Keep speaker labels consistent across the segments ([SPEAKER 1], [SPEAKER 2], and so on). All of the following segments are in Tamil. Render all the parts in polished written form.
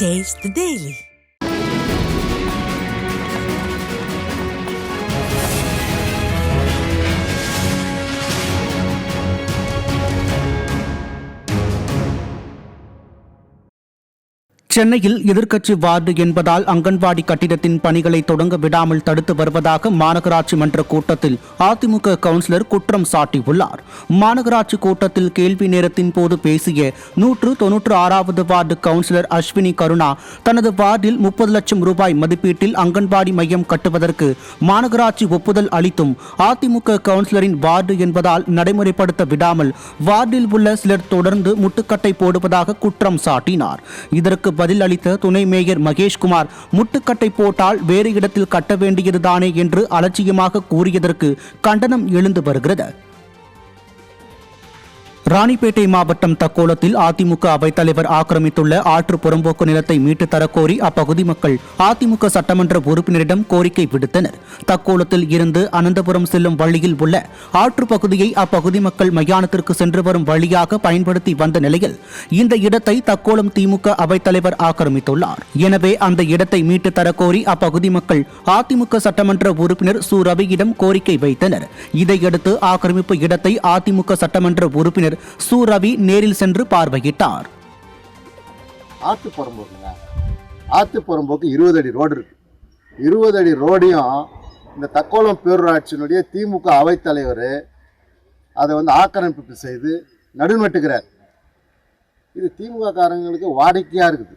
[SPEAKER 1] Taste the Daily.
[SPEAKER 2] சென்னையில் எதிர்க்கட்சி வார்டு என்பதால் அங்கன்வாடி கட்டிடத்தின் பணிகளை தொடங்க விடாமல் தடுத்து வருவதாக மாநகராட்சி மன்ற கூட்டத்தில் அதிமுக கவுன்சிலர் குற்றம் சாட்டியுள்ளார். மாநகராட்சி கூட்டத்தில் கேள்வி நேரத்தின் போது பேசிய 196வது வார்டு கவுன்சிலர் அஸ்வினி கருணா தனது வார்டில் 30 லட்சம் ரூபாய் மதிப்பீட்டில் அங்கன்வாடி மையம் கட்டுவதற்கு மாநகராட்சி ஒப்புதல் அளித்தும் அதிமுக கவுன்சிலரின் வார்டு என்பதால் நடைமுறைப்படுத்த விடாமல் வார்டில் உள்ள சிலர் தொடர்ந்து முட்டுக்கட்டை போடுவதாக குற்றம் சாட்டினார். இதற்கு பதில் அளித்த துணை மேயர் மகேஷ்குமார், முட்டுக்கட்டை போட்டால் வேறு இடத்தில் கட்ட வேண்டியதுதானே என்று அலட்சியமாக கூறியதற்கு கண்டனம் எழுந்து வருகிறது. ராணிப்பேட்டை மாவட்டம் தக்கோலத்தில் அதிமுக அவைத்தலைவர் ஆக்கிரமித்துள்ள ஆற்று புறம்போக்கு நிலத்தை மீட்டு தரக்கோரி அப்பகுதி மக்கள் அதிமுக சட்டமன்ற உறுப்பினரிடம் கோரிக்கை விடுத்தனர். தக்கோலத்தில் இருந்து அனந்தபுரம் செல்லும் வழியில் உள்ள ஆற்று பகுதியை அப்பகுதி மக்கள் மயானத்திற்கு சென்று வரும் வழியாக பயன்படுத்தி வந்த நிலையில் இந்த இடத்தை தக்கோலம் திமுக அவைத்தலைவர் ஆக்கிரமித்துள்ளார். எனவே அந்த இடத்தை மீட்டு தரக்கோரி அப்பகுதி மக்கள் அதிமுக சட்டமன்ற உறுப்பினர் சு ரவியிடம் கோரிக்கை வைத்தனர். இதையடுத்து ஆக்கிரமிப்பு இடத்தை அதிமுக சட்டமன்ற உறுப்பினர் சு ரவி நேரில் சென்று பார்வையிட்டார்.
[SPEAKER 3] ஆத்து புறம்போக்கு 20 அடி ரோடு இருக்கு. 20 அடி ரோடையும் இந்த தக்கோலம் பேரூராட்சியினுடைய திமுக அவைத்தலைவர் அதை ஆக்கிரமிப்பு செய்து நடுநட்டுகிறார். இது திமுக காரங்களுக்கு வாடிக்கையா இருக்குது.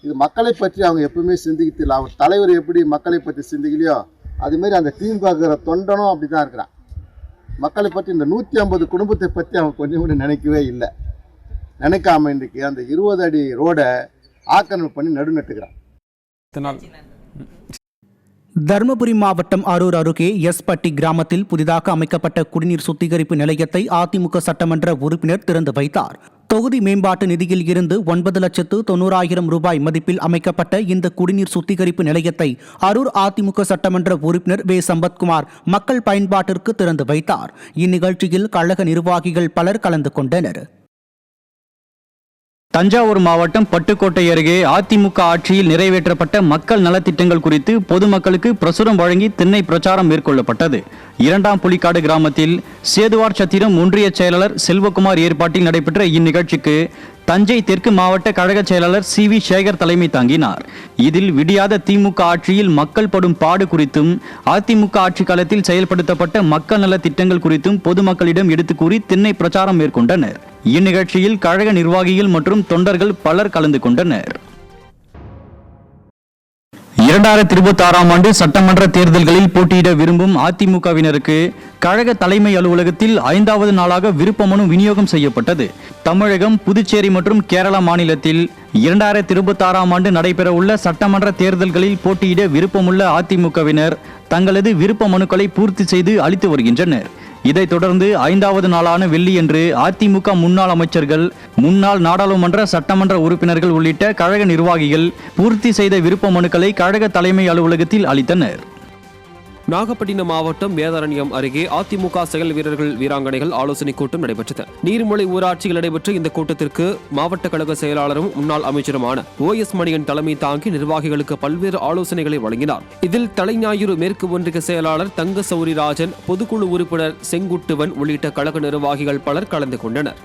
[SPEAKER 3] இது மக்களை பற்றி அவங்க எப்பவுமே சிந்திக்கல. அவர் தலைவர் எப்படி மக்களை பற்றி சிந்திக்கலையோ அதுமாரி அந்த திமுக தொண்டனும் அப்படிதான் இருக்கிறான். மக்களை பற்றி இந்த 150 குடும்பத்தை பற்றி அவங்க கொஞ்சம் கூட நினைக்கவே இல்லை. நினைக்காம இன்றைக்கு அந்த 20 அடி ரோடை ஆக்கிரமிப்பு பண்ணி நடுநட்டுக்கிறான்.
[SPEAKER 2] தருமபுரி மாவட்டம் அரூர் அருகே எஸ்பட்டி கிராமத்தில் புதிதாக அமைக்கப்பட்ட குடிநீர் சுத்திகரிப்பு நிலையத்தை அதிமுக சட்டமன்ற உறுப்பினர் திறந்து வைத்தார். தொகுதி மேம்பாட்டு நிதியில் இருந்து 9,90,000 ரூபாய் மதிப்பில் அமைக்கப்பட்ட இந்த குடிநீர் சுத்திகரிப்பு நிலையத்தை அரூர் அதிமுக சட்டமன்ற உறுப்பினர் வே சம்பத்குமார் மக்கள் பயன்பாட்டிற்கு திறந்து வைத்தார். இந்நிகழ்ச்சியில் கழக நிர்வாகிகள் பலர் கலந்து கொண்டனர்.
[SPEAKER 4] தஞ்சாவூர் மாவட்டம் பட்டுக்கோட்டை அருகே அதிமுக ஆட்சியில் நிறைவேற்றப்பட்ட மக்கள் நலத்திட்டங்கள் குறித்து பொதுமக்களுக்கு பிரசுரம் வழங்கி திண்ணை பிரச்சாரம் மேற்கொள்ளப்பட்டது. 2ஆம் புலிக்காடு கிராமத்தில் சேதுவார் சத்திரம் ஒன்றிய செயலாளர் செல்வகுமார் ஏற்பாட்டில் நடைபெற்ற இந்நிகழ்ச்சிக்கு தஞ்சை தெற்கு மாவட்ட கழக செயலாளர் சி வி சேகர் தலைமை தாங்கினார். இதில் விடியாத திமுக ஆட்சியில் மக்கள் படும் பாடு குறித்தும் அதிமுக ஆட்சி காலத்தில் செயல்படுத்தப்பட்ட மக்கள் நல திட்டங்கள் குறித்தும் பொதுமக்களிடம் எடுத்து கூறி திண்ணை பிரச்சாரம் மேற்கொண்டனர். இந்நிகழ்ச்சியில் கழக நிர்வாகிகள் மற்றும் தொண்டர்கள் பலர் கலந்து கொண்டனர். 2026ஆம் ஆண்டு சட்டமன்ற தேர்தல்களில் போட்டியிட விரும்பும் அதிமுகவினருக்கு கழக தலைமை அலுவலகத்தில் 5வது நாளாக விருப்ப மனு விநியோகம் செய்யப்பட்டது. தமிழகம், புதுச்சேரி மற்றும் கேரளா மாநிலத்தில் 2026ஆம் ஆண்டு நடைபெறவுள்ள சட்டமன்ற தேர்தல்களில் போட்டியிட விருப்பமுள்ள அதிமுகவினர் தங்களது விருப்ப மனுக்களை பூர்த்தி செய்து அளித்து வருகின்றனர். இதைத் தொடர்ந்து 5வது நாளான வெள்ளியன்று அதிமுக முன்னாள் அமைச்சர்கள், முன்னாள் நாடாளுமன்ற சட்டமன்ற உறுப்பினர்கள் உள்ளிட்ட கழக நிர்வாகிகள் பூர்த்தி செய்த விருப்ப மனுக்களை கழக தலைமை அலுவலகத்தில் அளித்தனர்.
[SPEAKER 5] நாகப்பட்டினம் மாவட்டம் வேதாரண்யம் அருகே அதிமுக செயல் வீரர்கள் வீராங்கனைகள் ஆலோசனைக் கூட்டம் நடைபெற்றது. நீர்மலை ஊராட்சியில் நடைபெற்ற இந்த கூட்டத்திற்கு மாவட்ட கழக செயலாளரும் முன்னாள் அமைச்சருமான OS மணியன் தலைமை தாங்கி நிர்வாகிகளுக்கு பல்வேறு ஆலோசனைகளை வழங்கினார். இதில் தலைஞாயிறு மேற்கு ஒன்றிய செயலாளர் தங்க சௌரிராஜன், பொதுக்குழு உறுப்பினர் செங்குட்டுவன் உள்ளிட்ட கழக நிர்வாகிகள் பலர் கலந்து கொண்டனர்.